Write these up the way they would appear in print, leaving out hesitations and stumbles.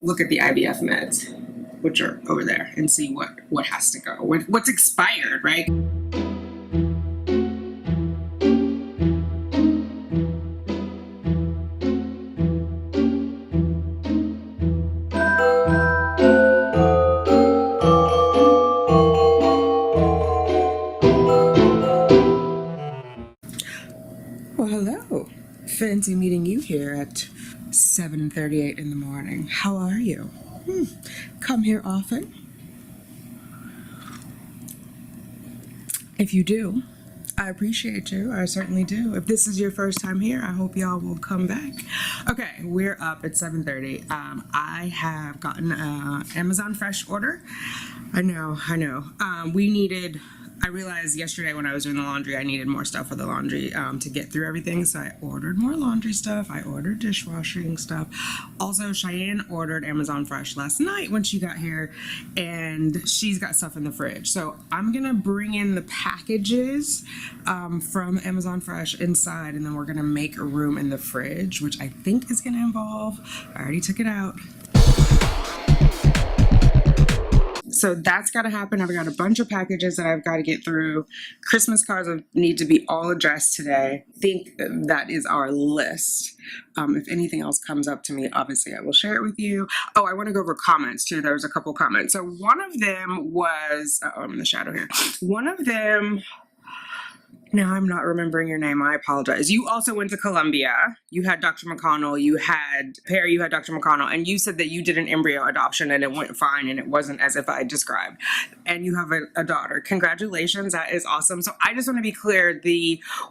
look at the IVF meds, which are over there, and see what has to go, what's expired, right? Well, hello. Fancy meeting you here at 7:38 in the morning. How are you? Come here often? If you do, I appreciate you. I certainly do. If this is your first time here, I hope y'all will come back. Okay, we're up at 7:30. I have gotten an Amazon Fresh order. I know. I realized yesterday when I was doing the laundry, I needed more stuff for the laundry to get through everything. So I ordered more laundry stuff. I ordered dishwashing stuff. Also, Cheyenne ordered Amazon Fresh last night when she got here, and she's got stuff in the fridge. So I'm going to bring in the packages from Amazon Fresh inside, and then we're going to make a room in the fridge, which I think is going to involve, I already took it out. So that's got to happen. I've got a bunch of packages that I've got to get through. Christmas cards need to be all addressed today. I think that is our list. If anything else comes up to me, obviously I will share it with you. Oh, I want to go over comments too. There was a couple comments. So one of them was, I'm in the shadow here. One of them, now I'm not remembering your name. I apologize. You also went to Columbia. You had Dr. McConnell. You had Perry. You had Dr. McConnell. And you said that you did an embryo adoption and it went fine and it wasn't as if I described. And you have a daughter. Congratulations. That is awesome. So I just want to be clear.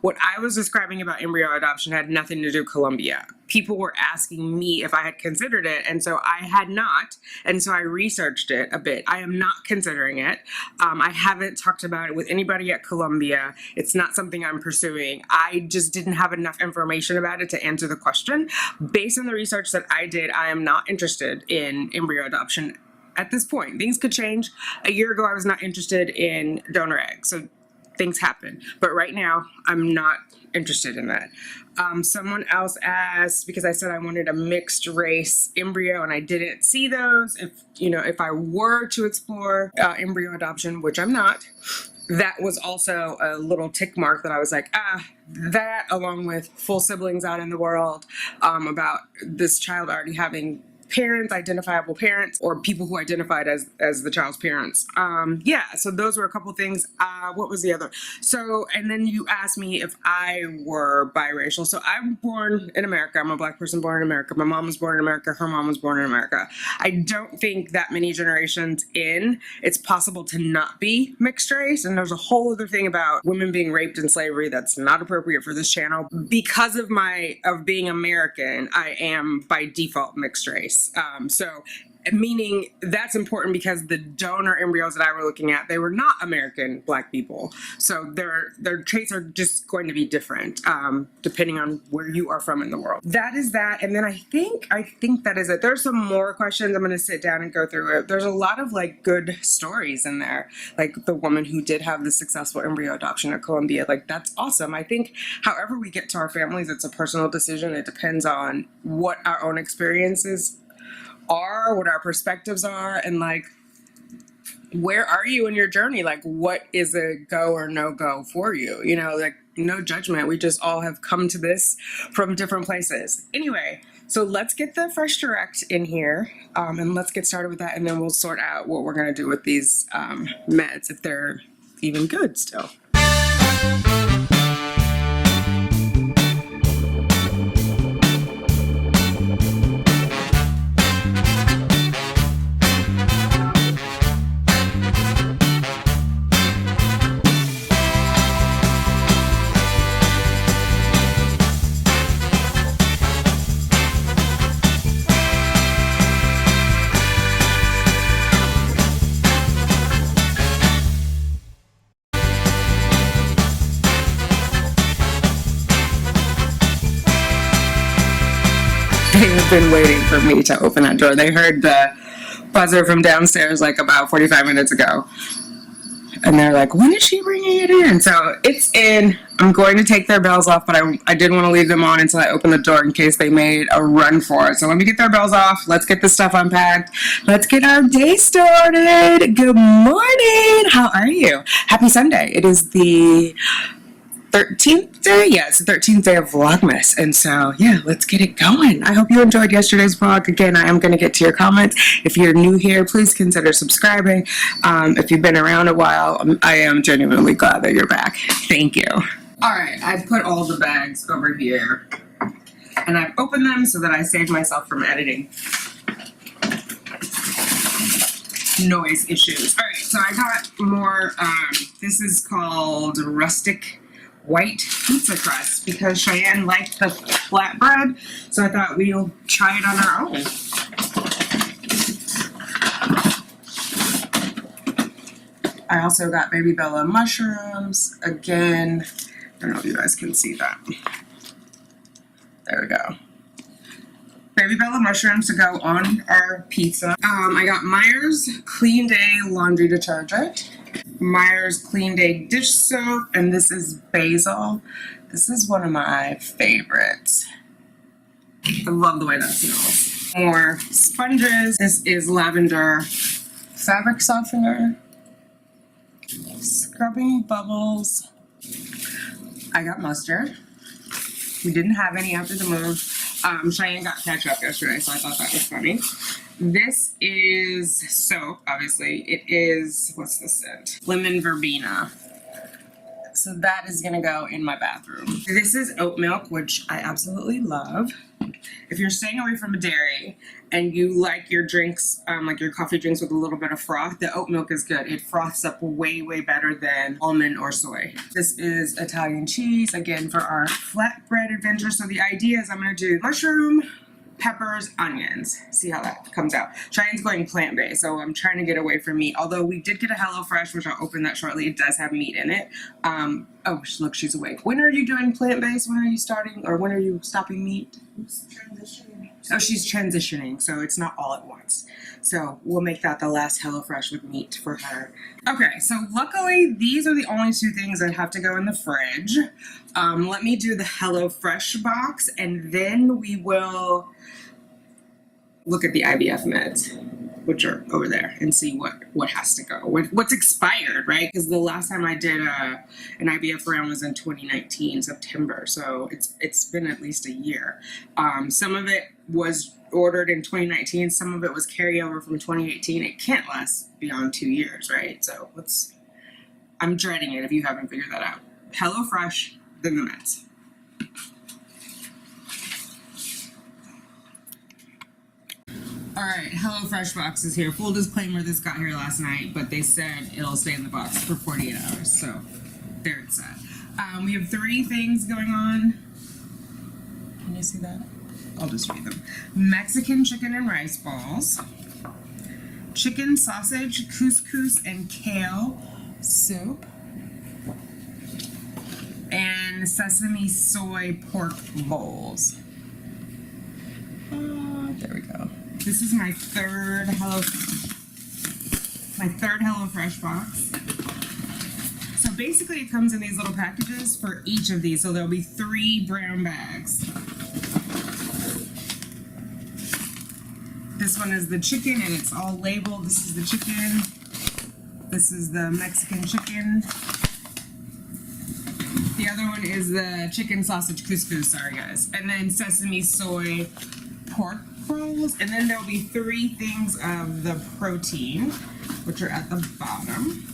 What I was describing about embryo adoption had nothing to do with Columbia. People were asking me if I had considered it, and so I had not, and so I researched it a bit. I am not considering it. I haven't talked about it with anybody at Columbia. It's not something I'm pursuing. I just didn't have enough information about it to answer the question. Based on the research that I did, I am not interested in embryo adoption at this point. Things could change. A year ago, I was not interested in donor eggs, so things happen. But right now, I'm not interested in that. Someone else asked, because I said I wanted a mixed race embryo and I didn't see those. If I were to explore embryo adoption, which I'm not, that was also a little tick mark that I was like, that along with full siblings out in the world, about this child already having parents, identifiable parents, or people who identified as the child's parents. So those were a couple things. What was the other? So, and then you asked me if I were biracial. So I'm born in America. I'm a Black person born in America. My mom was born in America. Her mom was born in America. I don't think that many generations in, it's possible to not be mixed race. And there's a whole other thing about women being raped in slavery that's not appropriate for this channel. Because of being American, I am by default mixed race. Meaning that's important because the donor embryos that I were looking at, they were not American Black people. So their traits are just going to be different depending on where you are from in the world. That is that. And then I think that is it. There's some more questions. I'm going to sit down and go through it. There's a lot of good stories in there. Like the woman who did have the successful embryo adoption at Columbia. That's awesome. I think however we get to our families, it's a personal decision. It depends on what our own experiences are, what our perspectives are, and where are you in your journey? What is a go or no go for you? No judgment. We just all have come to this from different places. Anyway, so let's get the Fresh Direct in here, and let's get started with that, and then we'll sort out what we're going to do with these meds, if they're even good still. They have been waiting for me to open that door. They heard the buzzer from downstairs about 45 minutes ago. And they're like, when is she bringing it in? So it's in. I'm going to take their bells off, but I didn't want to leave them on until I opened the door in case they made a run for it. So let me get their bells off. Let's get this stuff unpacked. Let's get our day started. Good morning. How are you? Happy Sunday. It is the 13th day? Yeah, it's the 13th day of Vlogmas. And so, yeah, let's get it going. I hope you enjoyed yesterday's vlog. Again, I am going to get to your comments. If you're new here, please consider subscribing. If you've been around a while, I am genuinely glad that you're back. Thank you. All right, I've put all the bags over here. And I've opened them so that I saved myself from editing noise issues. All right, so I got more, this is called rustic white pizza crust because Cheyenne liked the flatbread, so I thought we'll try it on our own. I also got baby Bella mushrooms. Again, I don't know if you guys can see that. There we go. Baby Bella mushrooms to go on our pizza. I got Meyer's Clean Day laundry detergent. Meyer's Clean Day dish soap, and this is basil. This is one of my favorites. I love the way that smells. More sponges. This is lavender fabric softener. Scrubbing bubbles. I got mustard. We didn't have any after the move. Cheyenne got ketchup yesterday, so I thought that was funny. This is soap, obviously. It is, what's the scent? Lemon verbena. So that is gonna go in my bathroom. This is oat milk, which I absolutely love. If you're staying away from dairy and you like your drinks, like your coffee drinks with a little bit of froth, the oat milk is good. It froths up way, way better than almond or soy. This is Italian cheese, again, for our flatbread adventure. So the idea is I'm gonna do mushroom, peppers, onions. See how that comes out. Cheyenne's going plant-based, so I'm trying to get away from meat. Although we did get a HelloFresh, which I'll open that shortly. It does have meat in it. Oh, look, she's awake. When are you doing plant-based? When are you starting, or when are you stopping meat? Transitioning. Oh, she's transitioning, so it's not all at once. So we'll make that the last HelloFresh with meat for her. Okay, so luckily these are the only two things that have to go in the fridge. Let me do the HelloFresh box, and then we will look at the IVF meds, which are over there, and see what has to go, what's expired, right? Because the last time I did an IVF round was in 2019, September, so it's been at least a year. Some of it was ordered in 2019, some of it was carryover from 2018. It can't last beyond 2 years, right? So I'm dreading it if you haven't figured that out. HelloFresh, then the meds. Alright, HelloFresh box is here. Full disclaimer, this got here last night, but they said it'll stay in the box for 48 hours, so there it's at. We have 3 things going on. Can you see that? I'll just read them. Mexican chicken and rice balls. Chicken sausage, couscous, and kale soup. And sesame soy pork bowls. There we go. This is my third HelloFresh box. So basically it comes in these little packages for each of these. So there'll be 3 brown bags. This one is the chicken and it's all labeled. This is the chicken. This is the Mexican chicken. The other one is the chicken sausage couscous, sorry guys. And then sesame soy pork rolls, and then there'll be 3 things of the protein, which are at the bottom.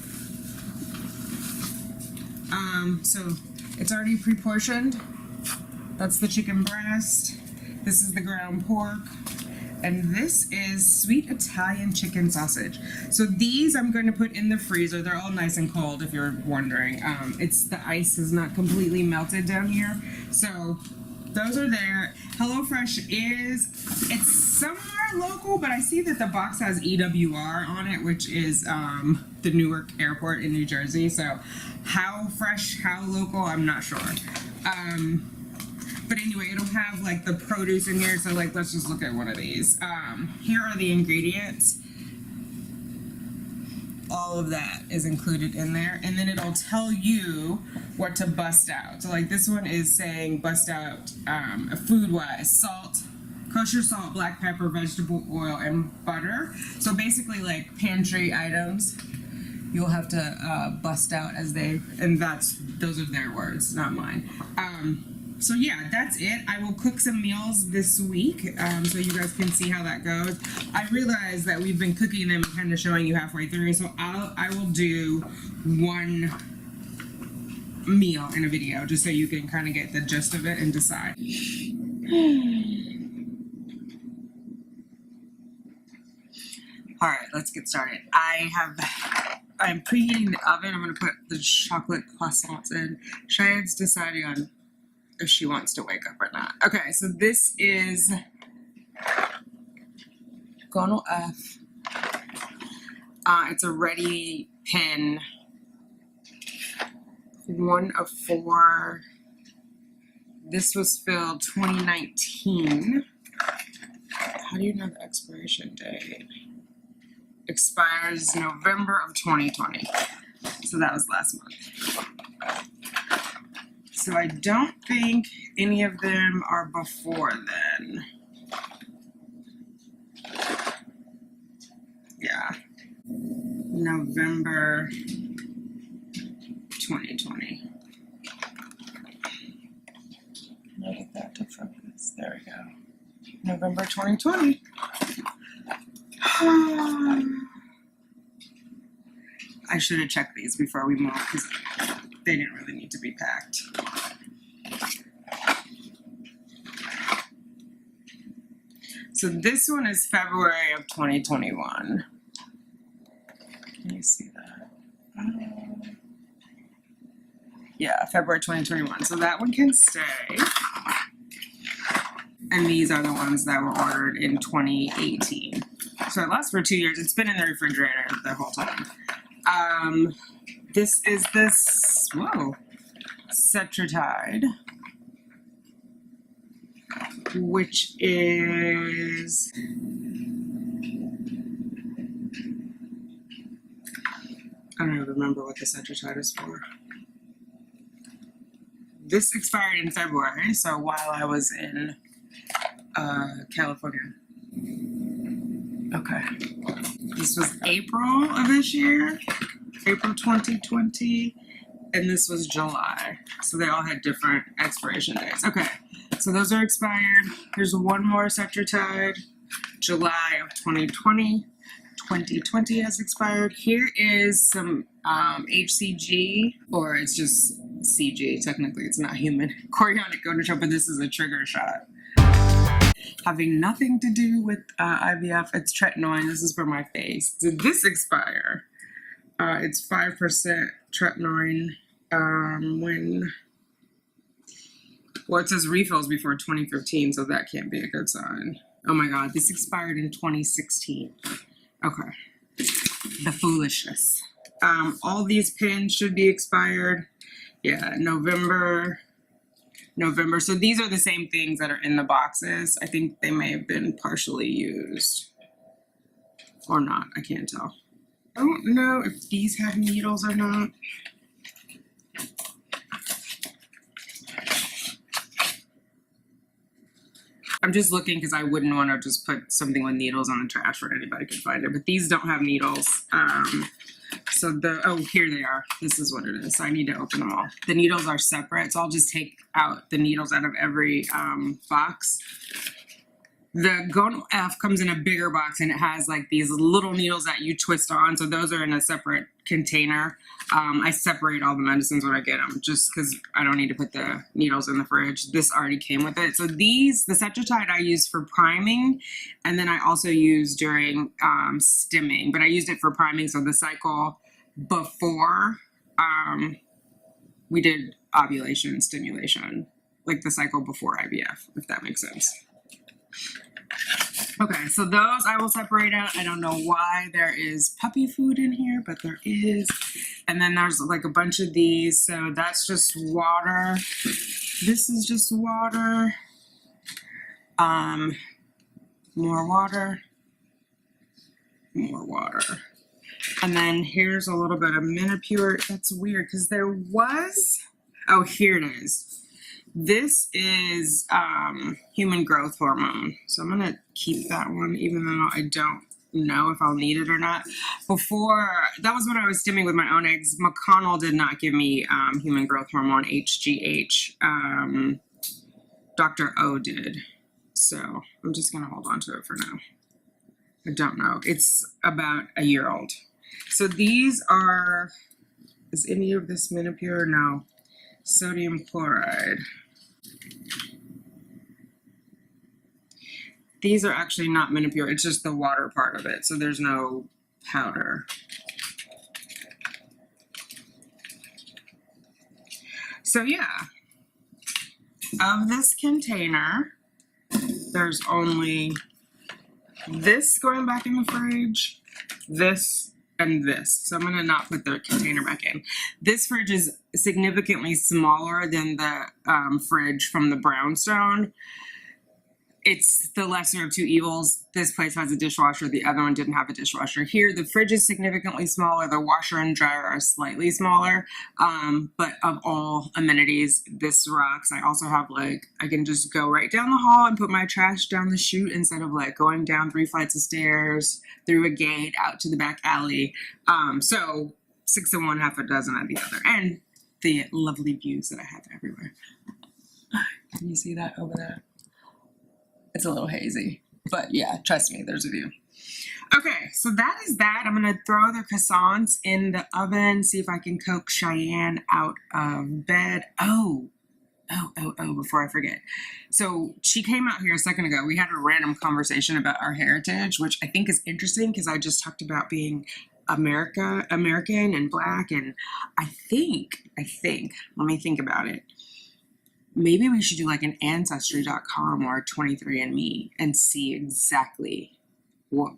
So it's already pre-portioned. That's the chicken breast. This is the ground pork. And this is sweet Italian chicken sausage. So these I'm going to put in the freezer. They're all nice and cold if you're wondering. The ice is not completely melted down here. So those are there. HelloFresh it's somewhere local, but I see that the box has EWR on it, which is the Newark Airport in New Jersey. So how fresh, how local, I'm not sure. But anyway, it'll have like the produce in here. So like, let's just look at one of these. Here are the ingredients. all of that is included in there, and then it'll tell you what to bust out. So like this one is saying bust out food wise: salt, kosher salt, black pepper, vegetable oil, and butter. So basically like pantry items you'll have to bust out as they, and those are their words, not mine. So yeah, that's it. I will cook some meals this week, so you guys can see how that goes. I realize that we've been cooking them and kind of showing you halfway through, so I will do one meal in a video just so you can kind of get the gist of it and decide. All right, let's get started. I'm preheating the oven. I'm going to put the chocolate croissants in. Cheyenne's deciding on if she wants to wake up or not. Okay, so this is Gonal F. It's a ready pin. 1 of 4. This was filled 2019. How do you know the expiration date? Expires November of 2020. So that was last month. So I don't think any of them are before then. Yeah. November 2020. Can I get that to focus? There we go. November 2020. I should have checked these before we moved because they didn't really need to be packed. So this one is February of 2021. Can you see that? Yeah, February 2021. So that one can stay. And these are the ones that were ordered in 2018. So it lasts for 2 years. It's been in the refrigerator the whole time. This is Cetratide, which is I don't even remember what the Cetratide is for. This expired in February, so while I was in California. Okay. This was April of this year, April 2020, and this was July. So they all had different expiration dates. Okay, so those are expired. There's one more Cetratide, July of 2020. 2020 has expired. Here is some HCG, or it's just CG. Technically, it's not human. Chorionic gonadotrope, but this is a trigger shot. Having nothing to do with IVF, it's tretinoin. This is for my face. Did this expire? It's 5% tretinoin. Well, it says refills before 2015, so that can't be a good sign. Oh my God, this expired in 2016. Okay, the foolishness. All these pins should be expired. Yeah, November. So these are the same things that are in the boxes. I think they may have been partially used or not. I can't tell. I don't know if these have needles or not. I'm just looking because I wouldn't want to just put something with needles on the trash where anybody could find it. But these don't have needles. So here they are. This is what it is. So I need to open them all. The needles are separate, so I'll just take out the needles out of every box. The Gonal F comes in a bigger box, and it has like these little needles that you twist on. So those are in a separate container. I separate all the medicines when I get them, just because I don't need to put the needles in the fridge. This already came with it. So the Cetratide I use for priming, and then I also use during stimming. But I used it for priming, so the cycle before we did ovulation stimulation, like the cycle before IVF, if that makes sense. Okay, so those I will separate out. I don't know why there is puppy food in here, but there is. And then there's like a bunch of these. So that's just water. This is just water. More water. More water. And then here's a little bit of Menopur. That's weird because there was, oh, here it is. This is human growth hormone. So I'm going to keep that one, even though I don't know if I'll need it or not. Before, that was when I was stimming with my own eggs. McConnell did not give me human growth hormone, HGH. Dr. O did. So I'm just going to hold on to it for now. I don't know. It's about a year old. So these are, is any of this Menopur? No. Sodium chloride. These are actually not Menopur. It's just the water part of it. So there's no powder. So yeah, of this container, there's only this going back in the fridge, this, and this. So I'm going to not put the container back in. This fridge is significantly smaller than the fridge from the brownstone. It's the lesser of two evils. This place has a dishwasher. The other one didn't have a dishwasher. Here, the fridge is significantly smaller. The washer and dryer are slightly smaller. But of all amenities, this rocks. I also have I can just go right down the hall and put my trash down the chute instead of going down 3 flights of stairs, through a gate, out to the back alley. So 6 of one, half a dozen of the other. And the lovely views that I have everywhere. Can you see that over there? It's a little hazy, but yeah, trust me, there's a view. Okay, so that is that. I'm gonna throw the croissants in the oven, see if I can coax Cheyenne out of bed. Oh, before I forget. So she came out here a second ago. We had a random conversation about our heritage, which I think is interesting because I just talked about being American and Black, and I think, let me think about it. Maybe we should do an Ancestry.com or 23andMe and see exactly what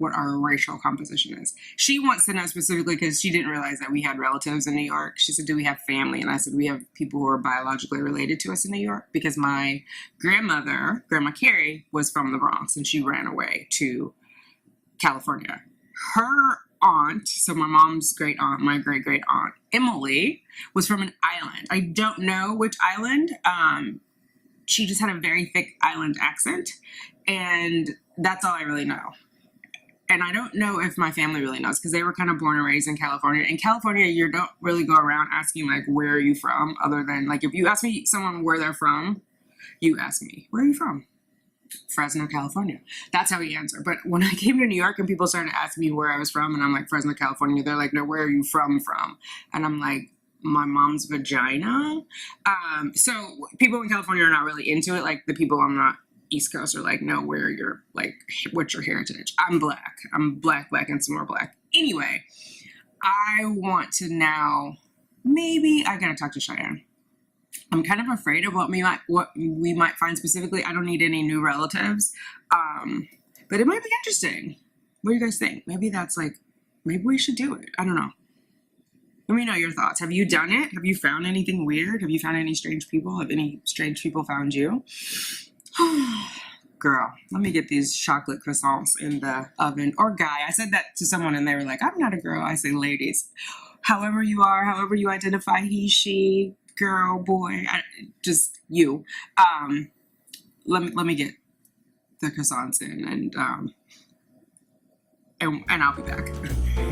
our racial composition is. She wants to know specifically because she didn't realize that we had relatives in New York. She said, do we have family? And I said, we have people who are biologically related to us in New York because my grandmother, Grandma Carrie, was from the Bronx and she ran away to California. Her aunt, so my mom's great aunt, my great great aunt, Emily, was from an island. I don't know which island. She just had a very thick island accent, and that's all I really know. And I don't know if my family really knows because they were kind of born and raised in California. In California, you don't really go around asking where are you from, other than if you ask me someone where they're from, you ask me, where are you from? Fresno, California. That's how we answer. But when I came to New York and people started asking me where I was from, and I'm like, Fresno, California, they're like, no, where are you from? And I'm like, my mom's vagina. So people in California are not really into it. The people on the East Coast are like, no, where you're what's your heritage? I'm Black. I'm black, and some more Black. Anyway, I want to now, maybe I gotta talk to Cheyenne. I'm kind of afraid of what we might find specifically. I don't need any new relatives, but it might be interesting. What do you guys think? Maybe that's maybe we should do it. I don't know. Let me know your thoughts. Have you done it? Have you found anything weird? Have you found any strange people? Have any strange people found you? Girl, let me get these chocolate croissants in the oven. Or guy. I said that to someone and they were like, I'm not a girl. I say ladies. However you are, however you identify, he, she, girl, boy, just you. Let me get the croissants in and I'll be back.